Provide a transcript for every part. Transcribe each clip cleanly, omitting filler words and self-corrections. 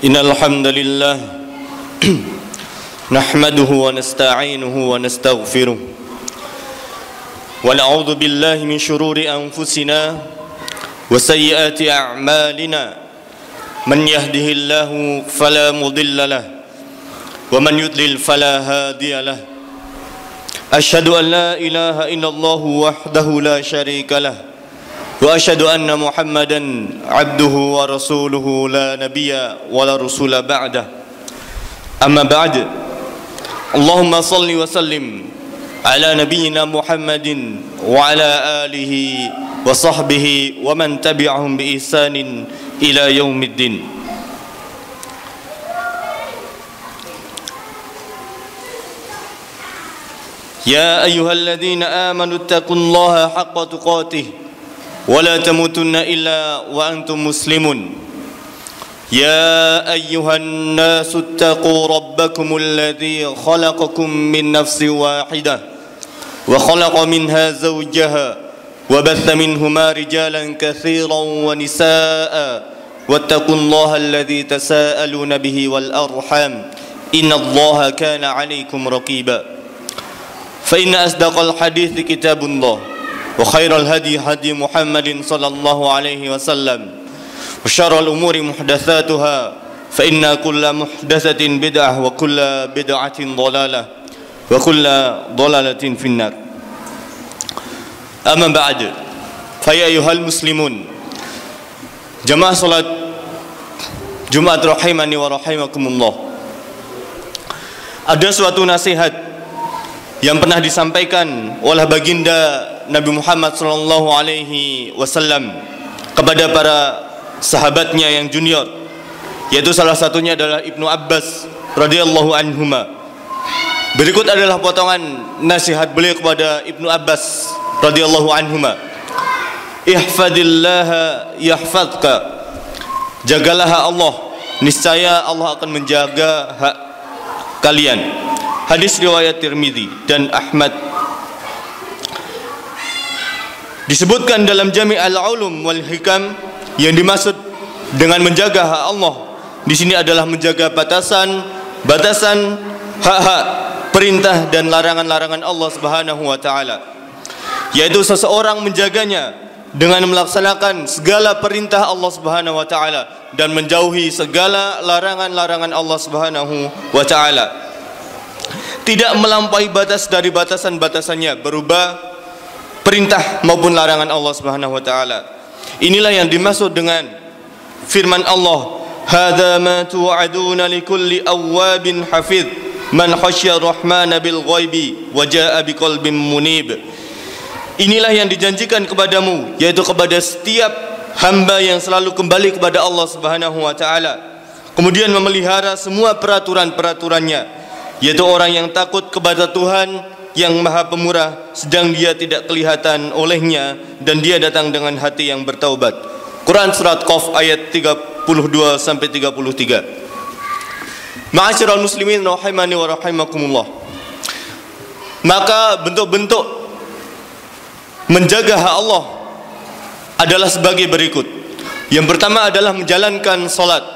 Innal hamdalillah nahmaduhu wa nasta'inuhu wa nastaghfiruh wa na'udzu billahi min shururi anfusina wa sayyiati a'malina man yahdihillahu fala mudilla lahu wa man yudlil fala hadiya lahu asyhadu an la ilaha illallah wahdahu la syarika lahu wa asyhadu anna Muhammadan abduhu wa rasuluhu la nabiyya wa la rasula ba'dah. Amma ba'd. Allahumma salli wa sallim ala nabiyyina Muhammadin wa ala alihi wa sahbihi wa man tabi'ahum bi ihsanin ila yaumiddin. Ya ayyuhalladzina amanu taqullaha haqqa tuqatih ولا تموتن إلا وأنتم مسلمون يا أيها الناس اتقوا ربكم الذي خلقكم من نفس واحدة وخلق منها زوجها وبث منهما رجالا كثيرا ونساء واتقوا الله الذي تساءلون به والأرحام إن الله كان عليكم رقيبا فإن أصدق الحديث كتاب الله وخير الهدي هدي محمد صلى الله عليه وسلم وشر الأمور محدثاتها فإن كل محدثة بدعة وكل بدعة ضلالة وكل ضلالة في النار. أما بعد فيا أيها المسلمون جماعة صلاة Jumat rahimani wa rahimakumullah. Ada suatu nasihat yang pernah disampaikan oleh baginda Nabi Muhammad sallallahu alaihi wasallam kepada para sahabatnya yang junior, yaitu salah satunya adalah Ibnu Abbas radhiyallahu anhuma. Berikut adalah potongan nasihat beliau kepada Ibnu Abbas radhiyallahu anhuma. Ihfadillaha yahfadka. Jagalah Allah, niscaya Allah akan menjaga hak kalian. Hadis riwayat Tirmidzi dan Ahmad. Disebutkan dalam Jami' al-Ulum wal Hikam, yang dimaksud dengan menjaga hak Allah di sini adalah menjaga batasan hak-hak, perintah dan larangan-larangan Allah Subhanahu wa taala. Yaitu seseorang menjaganya dengan melaksanakan segala perintah Allah Subhanahu wa taala dan menjauhi segala larangan-larangan Allah Subhanahu wa taala. Tidak melampaui batas dari batasan-batasannya berupa perintah maupun larangan Allah Subhanahu wa taala. Inilah yang dimaksud dengan firman Allah, "Hadza ma tu'aduna likulli awwabin hafidh man khasyya ar-rahmana bil ghaibi wa jaa'a biqalbin munib." Inilah yang dijanjikan kepadamu, yaitu kepada setiap hamba yang selalu kembali kepada Allah Subhanahu wa taala, kemudian memelihara semua peraturan-peraturannya, yaitu orang yang takut kepada Tuhan yang Maha Pemurah, sedang dia tidak kelihatan olehnya dan dia datang dengan hati yang bertaubat. Quran surat Qaf ayat 32 sampai 33. Ma'asyiral muslimin rahimani wa rahimakumullah. Maka bentuk-bentuk menjaga hak Allah adalah sebagai berikut. Yang pertama adalah menjalankan salat.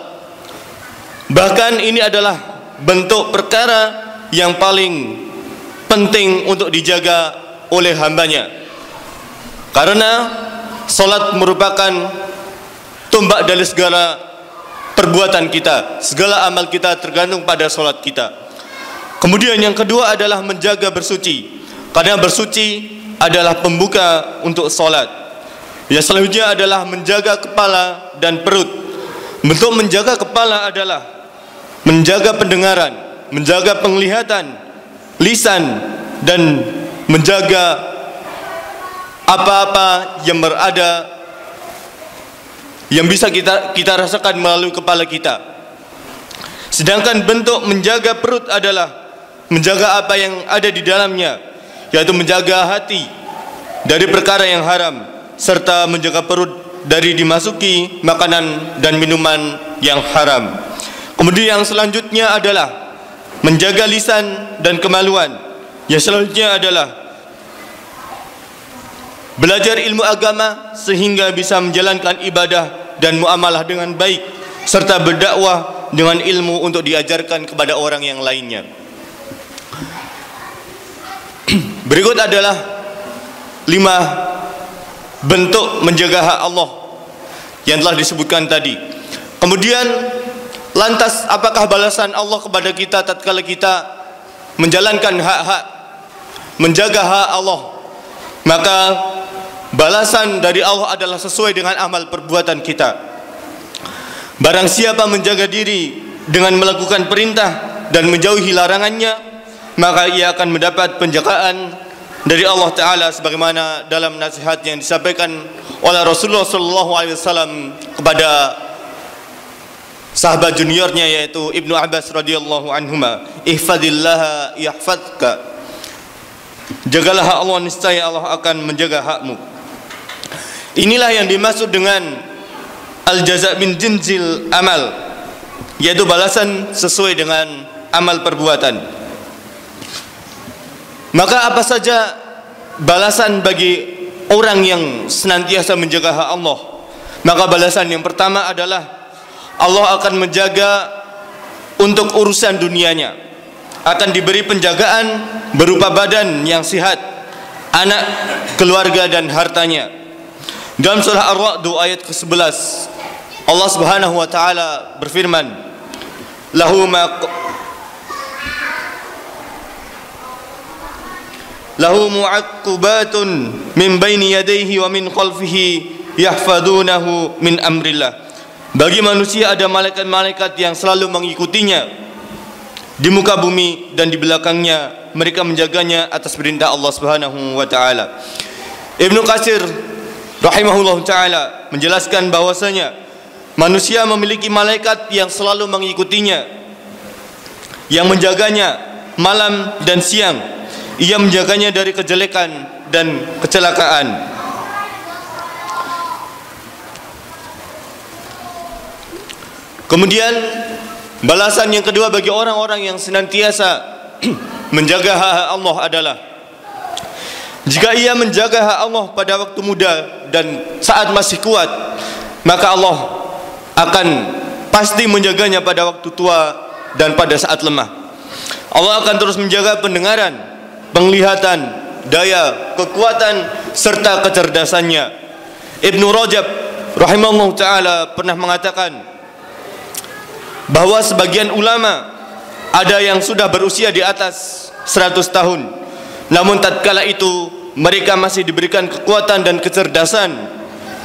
Bahkan ini adalah bentuk perkara yang paling penting untuk dijaga oleh hambanya, karena salat merupakan tumbak dari segala perbuatan kita, segala amal kita tergantung pada salat kita. Kemudian yang kedua adalah menjaga bersuci, karena bersuci adalah pembuka untuk salat. Yang selanjutnya adalah menjaga kepala dan perut. Bentuk menjaga kepala adalah menjaga pendengaran, menjaga penglihatan, lisan, dan menjaga apa-apa yang berada yang bisa kita rasakan melalui kepala kita. Sedangkan bentuk menjaga perut adalah menjaga apa yang ada di dalamnya, yaitu menjaga hati dari perkara yang haram, serta menjaga perut dari dimasuki makanan dan minuman yang haram. Kemudian yang selanjutnya adalah menjaga lisan dan kemaluan. Yang selanjutnya adalah belajar ilmu agama sehingga bisa menjalankan ibadah dan muamalah dengan baik, serta berdakwah dengan ilmu untuk diajarkan kepada orang yang lainnya. Berikut adalah 5 bentuk menjaga hak Allah yang telah disebutkan tadi. Kemudian lantas apakah balasan Allah kepada kita tatkala kita menjalankan hak-hak, menjaga hak Allah? Maka balasan dari Allah adalah sesuai dengan amal perbuatan kita. Barang siapa menjaga diri dengan melakukan perintah dan menjauhi larangannya, maka ia akan mendapat penjagaan dari Allah Ta'ala sebagaimana dalam nasihat yang disampaikan oleh Rasulullah SAW kepada sahabat juniornya, yaitu Ibnu Abbas radhiyallahu anhuma, ihfadillaha yahfadka, jagalah hak Allah, niscaya Allah akan menjaga hakmu. Inilah yang dimaksud dengan al-jaza' min jinsil amal, yaitu balasan sesuai dengan amal perbuatan. Maka apa saja balasan bagi orang yang senantiasa menjaga hak Allah? Maka balasan yang pertama adalah Allah akan menjaga untuk urusan dunianya, akan diberi penjagaan berupa badan yang sehat, anak, keluarga dan hartanya. Dalam surah Ar-Ra'd ayat ke-11, Allah Subhanahu wa taala berfirman, lahu mu'aqqubatun min baini yadayhi wa min khalfihi yahfadunahu min amrillah. Bagi manusia ada malaikat-malaikat yang selalu mengikutinya di muka bumi dan di belakangnya, mereka menjaganya atas perintah Allah Subhanahu wa taala. Ibnu Katsir rahimahullah taala menjelaskan bahwasanya manusia memiliki malaikat yang selalu mengikutinya, yang menjaganya malam dan siang. Ia menjaganya dari kejelekan dan kecelakaan. Kemudian balasan yang kedua bagi orang-orang yang senantiasa menjaga hak Allah adalah jika ia menjaga hak Allah pada waktu muda dan saat masih kuat, maka Allah akan pasti menjaganya pada waktu tua dan pada saat lemah. Allah akan terus menjaga pendengaran, penglihatan, daya, kekuatan serta kecerdasannya. Ibnu Rajab rahimahullah taala pernah mengatakan bahwa sebagian ulama ada yang sudah berusia di atas 100 tahun, namun tatkala itu mereka masih diberikan kekuatan dan kecerdasan.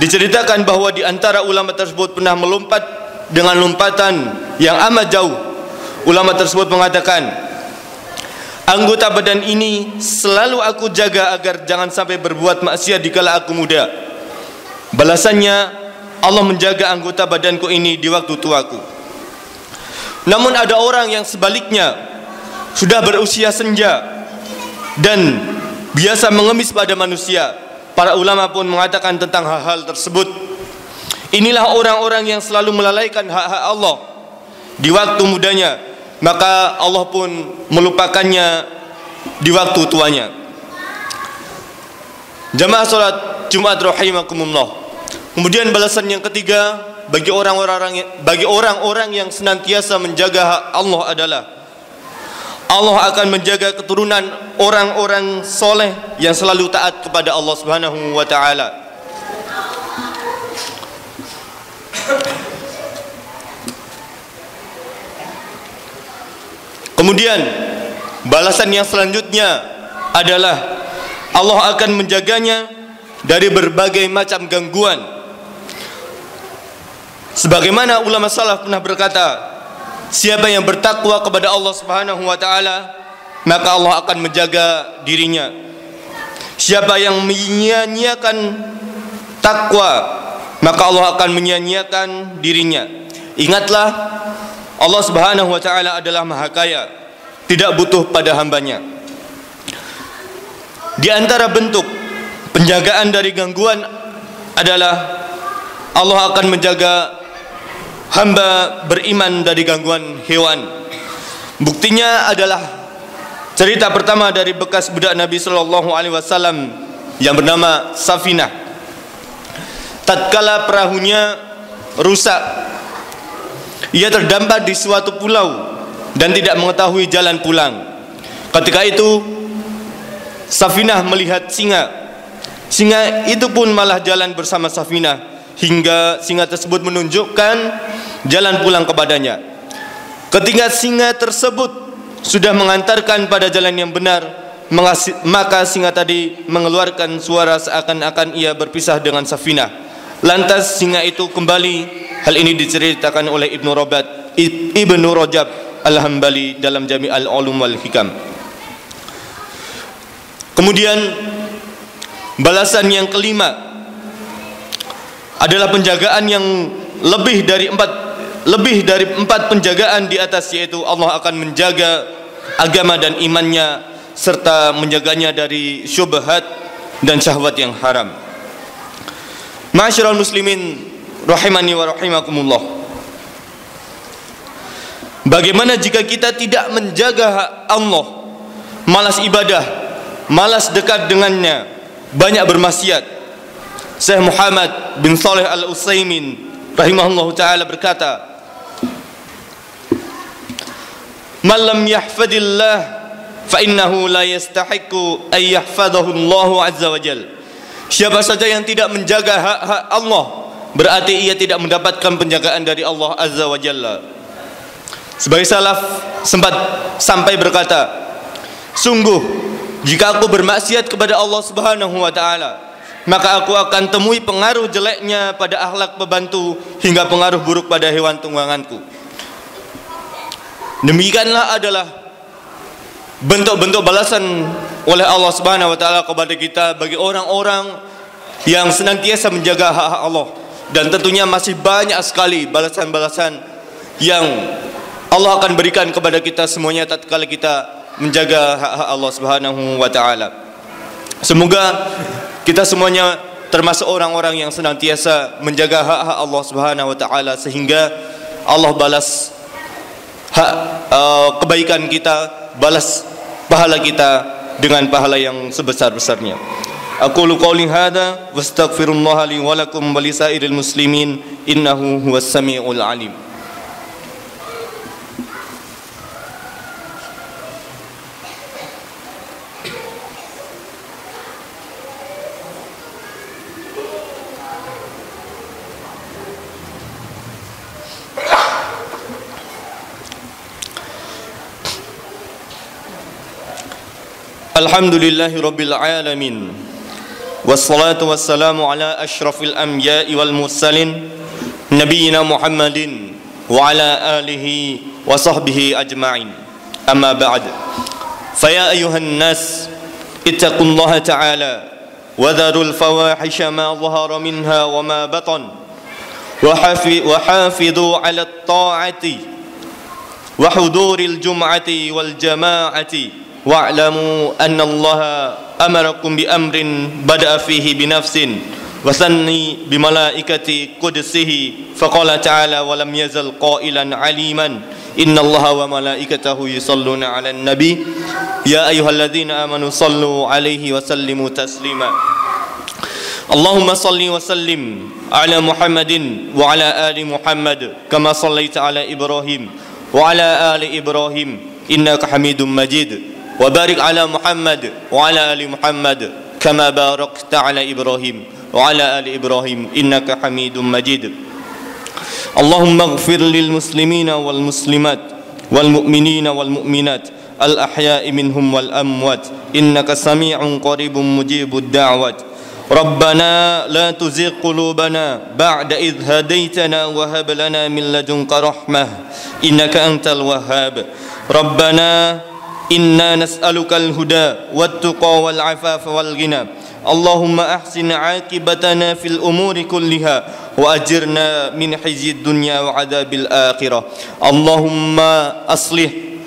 Diceritakan bahwa di antara ulama tersebut pernah melompat dengan lompatan yang amat jauh. Ulama tersebut mengatakan, anggota badan ini selalu aku jaga agar jangan sampai berbuat maksiat dikala aku muda. Balasannya, Allah menjaga anggota badanku ini di waktu tuaku. Namun ada orang yang sebaliknya, sudah berusia senja dan biasa mengemis pada manusia. Para ulama pun mengatakan tentang hal-hal tersebut, inilah orang-orang yang selalu melalaikan hak-hak Allah di waktu mudanya, maka Allah pun melupakannya di waktu tuanya. Jamaah salat Jumat rahimakumullah. Kemudian balasan yang ketiga bagi orang-orang yang senantiasa menjaga hak Allah adalah Allah akan menjaga keturunan orang-orang soleh yang selalu taat kepada Allah Subhanahu wa taala. Kemudian balasan yang selanjutnya adalah Allah akan menjaganya dari berbagai macam gangguan. Sebagaimana ulama salaf pernah berkata, siapa yang bertakwa kepada Allah Subhanahu wa taala, maka Allah akan menjaga dirinya. Siapa yang menyia-nyiakan takwa, maka Allah akan menyia-nyiakan dirinya. Ingatlah, Allah Subhanahu wa taala adalah Maha Kaya, tidak butuh pada hambanya. Di antara bentuk penjagaan dari gangguan adalah Allah akan menjaga hamba beriman dari gangguan hewan. Buktinya adalah cerita pertama dari bekas budak Nabi sallallahu alaihi wasallam yang bernama Safinah. Tatkala perahunya rusak, Ia terdampar di suatu pulau dan tidak mengetahui jalan pulang. Ketika itu Safinah melihat singa. Singa itu pun malah jalan bersama Safinah, hingga singa tersebut menunjukkan jalan pulang kepadanya. Ketika singa tersebut sudah mengantarkan pada jalan yang benar, maka singa tadi mengeluarkan suara seakan-akan ia berpisah dengan Safinah. Lantas singa itu kembali. Hal ini diceritakan oleh Ibnu Rajab Al-Hambali dalam Jami' Al-Ulum wal Hikam. Kemudian balasan yang kelima adalah penjagaan yang lebih dari empat penjagaan di atas, yaitu Allah akan menjaga agama dan imannya serta menjaganya dari syubhat dan syahwat yang haram. Ma'asyiral muslimin rahimani wa rahimakumullah. Bagaimana jika kita tidak menjaga hak Allah, malas ibadah, malas dekat dengannya, banyak bermaksiat? Syekh Muhammad bin Shalih Al-Utsaimin rahimahullah ta'ala berkata, "Man lam yahfadillah fa innahu la yastahiqu ay yahfadahu Allah azza wa jalla." Siapa saja yang tidak menjaga hak-hak Allah, berarti ia tidak mendapatkan penjagaan dari Allah azza wa jalla. Sebagai salaf sempat sampai berkata, "Sungguh jika aku bermaksiat kepada Allah Subhanahu wa taala, maka aku akan temui pengaruh jeleknya pada akhlak pembantu hingga pengaruh buruk pada hewan tungganganku." Demikianlah adalah bentuk-bentuk balasan oleh Allah Subhanahu wa taala kepada kita bagi orang-orang yang senantiasa menjaga hak-hak Allah. Dan tentunya masih banyak sekali balasan-balasan yang Allah akan berikan kepada kita semuanya tatkala kita menjaga hak-hak Allah Subhanahu wa taala. Semoga kita semuanya termasuk orang-orang yang senantiasa menjaga hak-hak Allah Subhanahu wa taala sehingga Allah balas kebaikan kita, balas pahala kita dengan pahala yang sebesar-besarnya. Aqulu qouli hadza wastaghfirullaha li wa lakum wa lisairil muslimin innahu huwas samiul alim. Alhamdulillahi rabbil alamin, wassalatu wassalamu ala ashrafil anbiya'i wal mursalin nabiyyina Muhammadin wa ala alihi wa sahbihi ajma'in. Amma ba'd. Faya ayuhan nas ittaqullaha ta'ala wa dharul fawahisha ma dhahara minha wa ma batan wa hafidhu ala at-ta'ati wa huduril jum'ati wal jama'ati wa'lamu anna Allah amarakum bi amrin bada'a fihi bi nafsin wa sanni bi malaikati qudsihi faqala ta'ala wa lam yazal qailan aliman inna Allah wa malaikatahu yusalluna 'alan nabi ya ayyuhalladzina amanu sallu 'alaihi wa sallimu taslima. Allahumma salli wa sallim ala Muhammadin wa ala ali Muhammad kama sallaita ala Ibrahim wa ala ali Ibrahim innaka Hamidum Majid. Wa barik ala Muhammad wa ala ali Muhammad kama barakta ala Ibrahim wa ala ali Ibrahim innaka Hamidum Majid. Allahumma ighfir lil muslimina wal muslimat wal mu'minina wal mu'minat al ahya'i minhum wal amwat innaka sami'un qaribun mujibud da'wat. Rabbana la tuzigh qulubana ba'da idh hadaytana wa hab lana min ladunka rahmah innaka antal wahhab. Rabbana inna nas'aluka al-huda wat-tuqa wal-'afafa wal-ghina. Allahumma ahsin 'aqibatana fil umuri kulliha wa ajirna min khizyid dunya wa 'adzabil akhirah. Allahumma aslih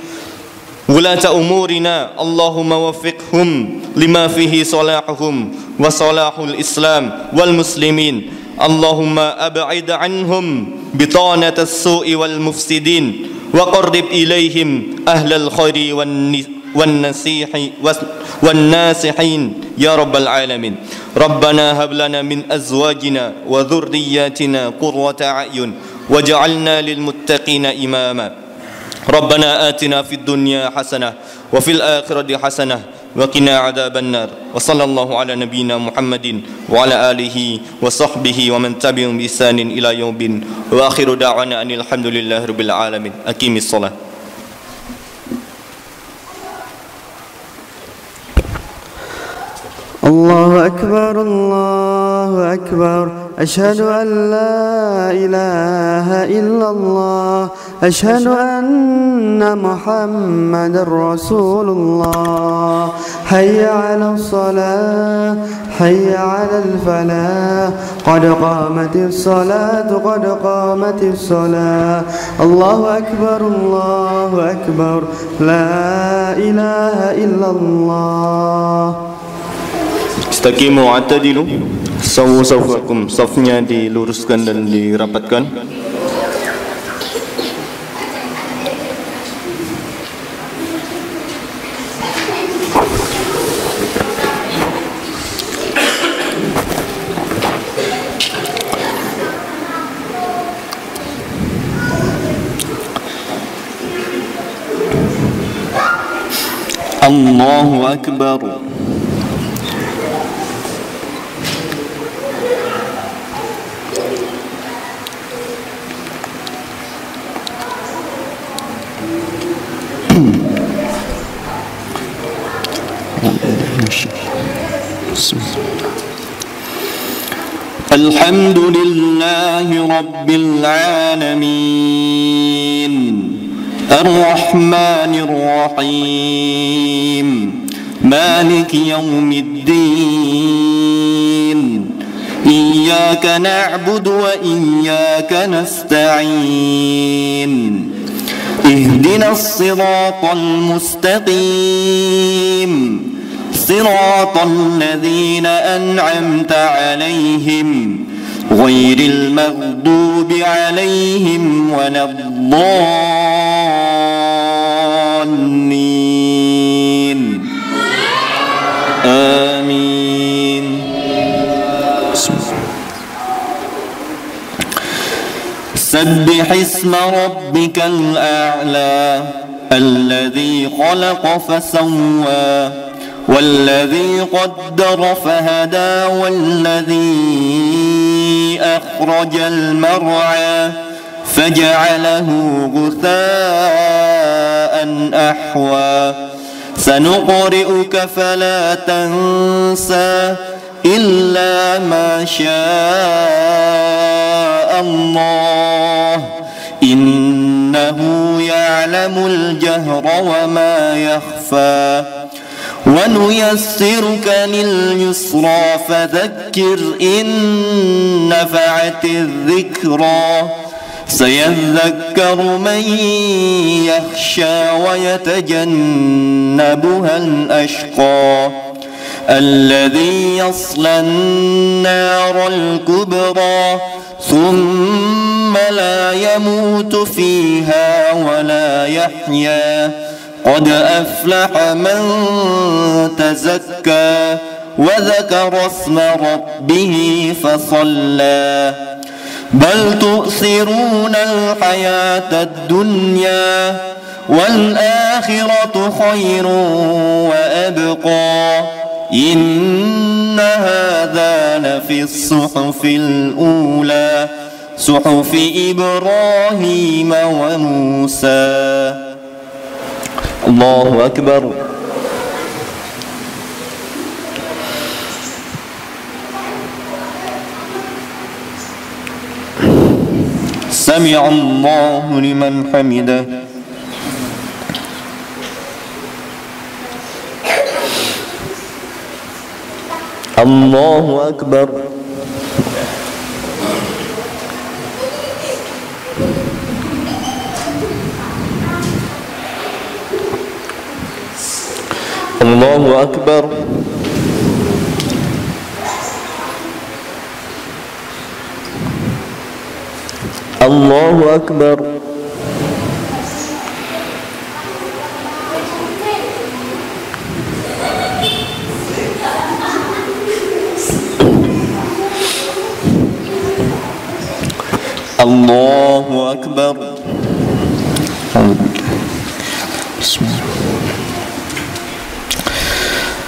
wulata umurina, Allahumma waffiqhum lima fihi salahuhum wa salahul Islam wal muslimin. Allahumma ab'id 'anhum bitanatas su'i wal mufsidin wa qarrib ilaihim ahlal khairi wan nasihin ya rabbal alamin. Rabbana hab lana min azwajina wa dhurriyyatina qurrata a'yun وجعلنا للمتقين إماما ربنا آتنا في الدنيا حسنة وفي الآخرة حسنة وقنا عذاب النار وصلى الله على نبينا محمد وعلى آله وصحبه ومن تبعهم بإحسان إلى يوم الدين وآخر دعوانا أن الحمد لله رب العالمين أقيم الصلاة. الله أكبر الله أكبر أشهد أن لا إله إلا الله أشهد أن محمد رسول الله حي على الصلاة حي على الفلاح قد قامت الصلاة قد قامت الصلاة الله أكبر لا إله إلا الله. Istaqimu wa'tadilu, sawu-sawwakum, safnya diluruskan dan dirapatkan. Allahu Akbar. الحمد لله رب العالمين الرحمن الرحيم مالك يوم الدين إياك نعبد وإياك نستعين اهدنا الصراط المستقيم صراط الذين أنعمت عليهم غير المغضوب عليهم ولا الضالين آمين. سبح اسم ربك الأعلى الذي خلق فسوى والذي قدر فهدى والذي أخرج المرعى فجعله غثاء أحوى سنقرئك فلا تنسى إلا ما شاء الله إنه يعلم الجهر وما يخفى ونيسرك لليسرى فذكر إن نفعت الذكرى سيذكر من يخشى ويتجنبها الأشقى الذي يصلى النار الكبرى ثم لا يموت فيها ولا يحيا قد أفلح من تزكى وذكر اسم ربه فصلى بل تؤثرون الحياة الدنيا والآخرة خير وأبقى إن هذا لفي الصحف الأولى صحف إبراهيم وموسى. الله أكبر. سمع الله لمن حمده. الله أكبر. الله أكبر. الله أكبر. الله الله أكبر. بسم الله.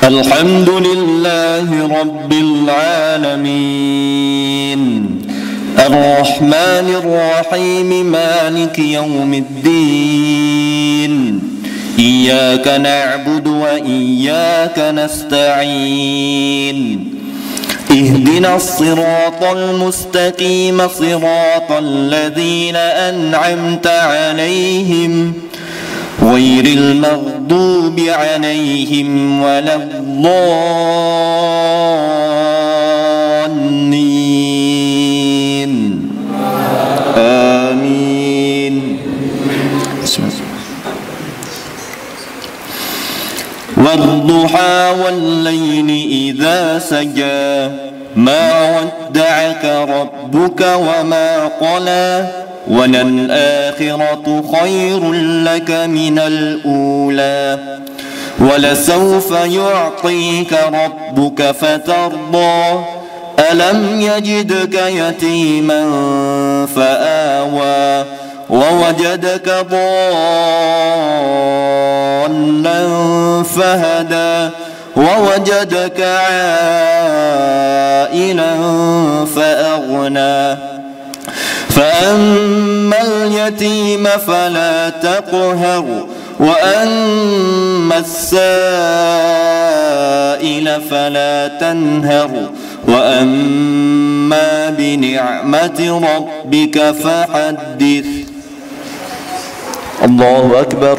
الحمد لله رب العالمين الرحمن الرحيم مالك يوم الدين إياك نعبد وإياك نستعين اهدنا الصراط المستقيم صراط الذين أنعمت عليهم غير المغضوب عليهم ولا الضالين آمين. والضحى والليل إذا سجى ما ودعك ربك وما قلى وللآخرة خير لك من الأولى ولسوف يعطيك ربك فترضى ألم يجدك يتيما فآوى ووجدك ضالا فهدى ووجدك عائلا فأغنى فأما اليتيم فلا تقهر وأما السائل فلا تنهر وأما بنعمة ربك فحدث. الله أكبر.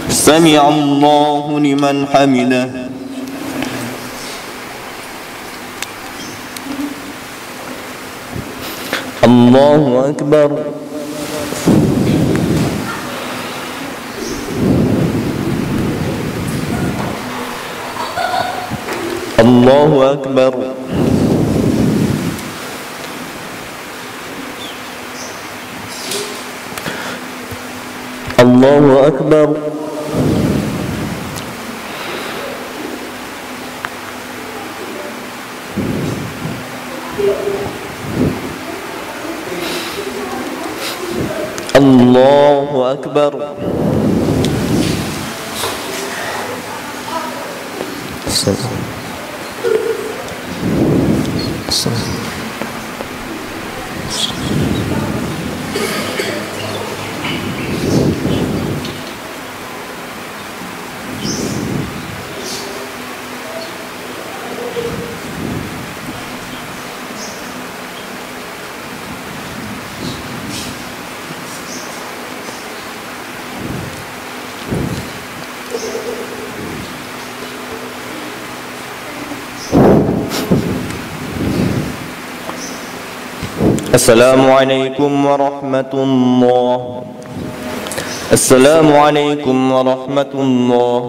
سمع الله لمن حمده. الله أكبر. الله أكبر. الله أكبر. الله أكبر. السلام عليكم ورحمة الله. السلام عليكم ورحمة الله.